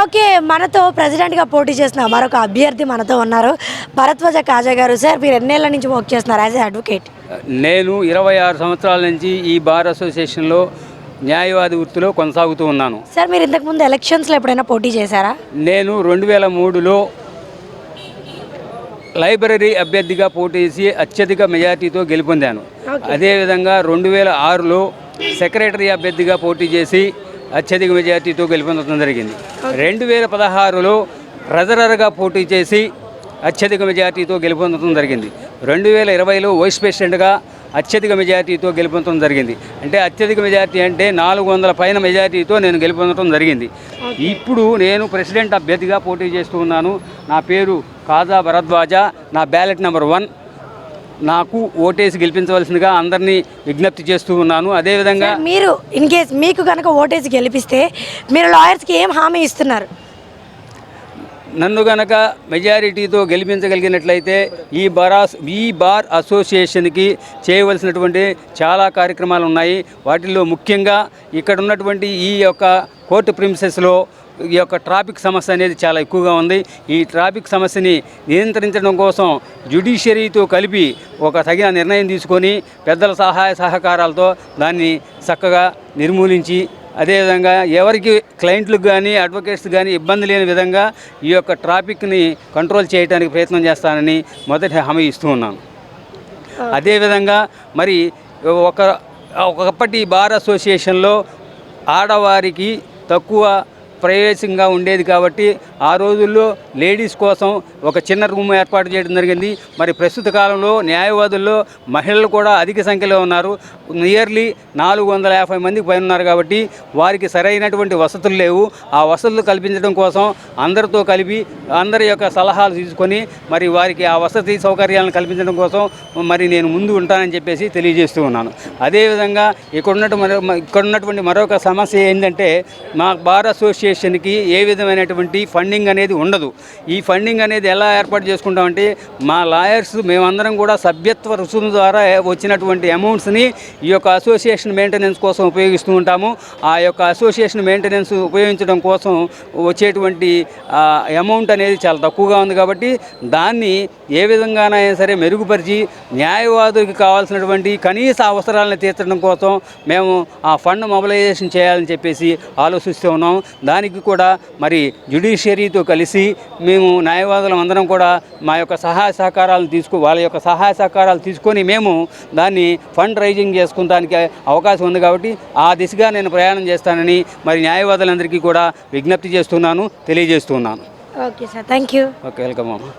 Okay, మనతో ప్రెసిడెంట్గా పోటీ చేసిన మరొక అభ్యర్థి మనతో ఉన్నారు, భరద్వాజ కాజా గారు. సార్, మీరు ఎన్నేళ్ల నుంచి వర్క్ చేస్తున్నారు యాజ్ ఏ అడ్వకేట్? నేను 26 సంవత్సరాల నుంచి ఈ బార్ అసోసియేషన్లో న్యాయవాది వృత్తిలో కొనసాగుతూ ఉన్నాను. సార్, మీరు ఇంతకుముందు ఎలక్షన్స్లో ఎప్పుడైనా పోటీ చేశారా? నేను 2003లో లైబ్రరీ అభ్యర్థిగా పోటీ చేసి అత్యధిక మెజార్టీతో గెలుపొందాను. అదేవిధంగా 2006లో సెక్రటరీ అభ్యర్థిగా పోటీ చేసి అత్యధిక మెజార్టీతో గెలుపొందడం జరిగింది. 2016లో ట్రెజరర్గా పోటీ చేసి అత్యధిక మెజార్టీతో గెలుపొందడం జరిగింది. 2020లో వైస్ ప్రెసిడెంట్గా అత్యధిక మెజార్టీతో గెలుపొందడం జరిగింది. అంటే అత్యధిక మెజార్టీ అంటే 400 పైన మెజార్టీతో నేను గెలుపొందడం జరిగింది. ఇప్పుడు నేను ప్రెసిడెంట్ అభ్యర్థిగా పోటీ చేస్తూ ఉన్నాను. నా పేరు కాజా భరద్వాజ, నా బ్యాలెట్ నెంబర్ 1. నాకు ఓటేసి గెలిపించవలసిందిగా అందరినీ విజ్ఞప్తి చేస్తూ ఉన్నాను. అదేవిధంగా మీరు ఇన్ కేస్ మీకు కనుక ఓటేసి గెలిపిస్తే మీరు లాయర్స్కి ఏం హామీ ఇస్తున్నారు? నన్ను గనక మెజారిటీతో గెలిపించగలిగినట్లయితే ఈ బార్ అసోసియేషన్కి చేయవలసినటువంటి చాలా కార్యక్రమాలు ఉన్నాయి. వాటిల్లో ముఖ్యంగా ఇక్కడ ఉన్నటువంటి ఈ యొక్క కోర్టు ప్రిమిసెస్లో ఈ యొక్క ట్రాఫిక్ సమస్య అనేది చాలా ఎక్కువగా ఉంది. ఈ ట్రాఫిక్ సమస్యని నియంత్రించడం కోసం జ్యుడిషియరీతో కలిపి ఒక తగిన నిర్ణయం తీసుకొని పెద్దల సహాయ సహకారాలతో దాన్ని చక్కగా నిర్మూలించి, అదేవిధంగా ఎవరికి క్లయింట్లకు కానీ అడ్వకేట్స్ కానీ ఇబ్బంది లేని విధంగా ఈ యొక్క ట్రాఫిక్ని కంట్రోల్ చేయడానికి ప్రయత్నం చేస్తానని మొదటి హామీ ఇస్తూ ఉన్నాను. అదేవిధంగా మరి ఒకప్పటి బార్ అసోసియేషన్లో ఆడవారికి తక్కువ ప్రవేశంగా ఉండేది కాబట్టి ఆ రోజుల్లో లేడీస్ కోసం ఒక చిన్న రూమ్ ఏర్పాటు చేయడం జరిగింది. మరి ప్రస్తుత కాలంలో న్యాయవాదుల్లో మహిళలు కూడా అధిక సంఖ్యలో ఉన్నారు. నియర్లీ 450 మందికి పైన ఉన్నారు కాబట్టి వారికి సరైనటువంటి వసతులు లేవు. ఆ వసతులు కల్పించడం కోసం అందరితో కలిపి అందరి యొక్క సలహాలు తీసుకొని మరి వారికి ఆ వసతి సౌకర్యాలను కల్పించడం కోసం మరి నేను ముందు ఉంటానని చెప్పేసి తెలియజేస్తూ ఉన్నాను. అదేవిధంగా ఇక్కడ ఉన్నటువంటి మరొక సమస్య ఏంటంటే, మా బార్ అసోసియేషన్కి ఏ విధమైనటువంటి ఫండింగ్ అనేది ఉండదు. ఈ ఫండింగ్ అనేది ఎలా ఏర్పాటు చేసుకుంటామంటే, మా లాయర్స్ మేమందరం కూడా సభ్యత్వ రుసుము ద్వారా వచ్చినటువంటి అమౌంట్స్ని ఈ యొక్క అసోసియేషన్ మెయింటెనెన్స్ కోసం ఉపయోగిస్తూ ఉంటాము. ఆ యొక్క అసోసియేషన్ మెయింటెనెన్స్ ఉపయోగించడం కోసం వచ్చేటువంటి అమౌంట్ అనేది చాలా తక్కువగా ఉంది కాబట్టి దాన్ని ఏ విధంగానైనా సరే మెరుగుపరిచి న్యాయవాదులకు కావాల్సినటువంటి కనీస అవసరాలను తీర్చడం కోసం మేము ఆ ఫండ్ మొబిలైజేషన్ చేయాలని చెప్పేసి ఆలోచిస్తూ ఉన్నాం. దానికి కూడా మరి జ్యుడిషియరీతో కలిసి మేము న్యాయవాదులం అందరం కూడా మా యొక్క వాళ్ళ యొక్క సహాయ సహకారాలు తీసుకొని మేము దాన్ని ఫండ్ రైజింగ్ చేసుకుంటానికి అవకాశం ఉంది కాబట్టి ఆ దిశగా నేను ప్రయాణం చేస్తానని మరి న్యాయవాదులందరికీ కూడా విజ్ఞప్తి చేస్తున్నాను, తెలియజేస్తున్నాను. Okay sir, thank you. Okay, welcome అమ్మా.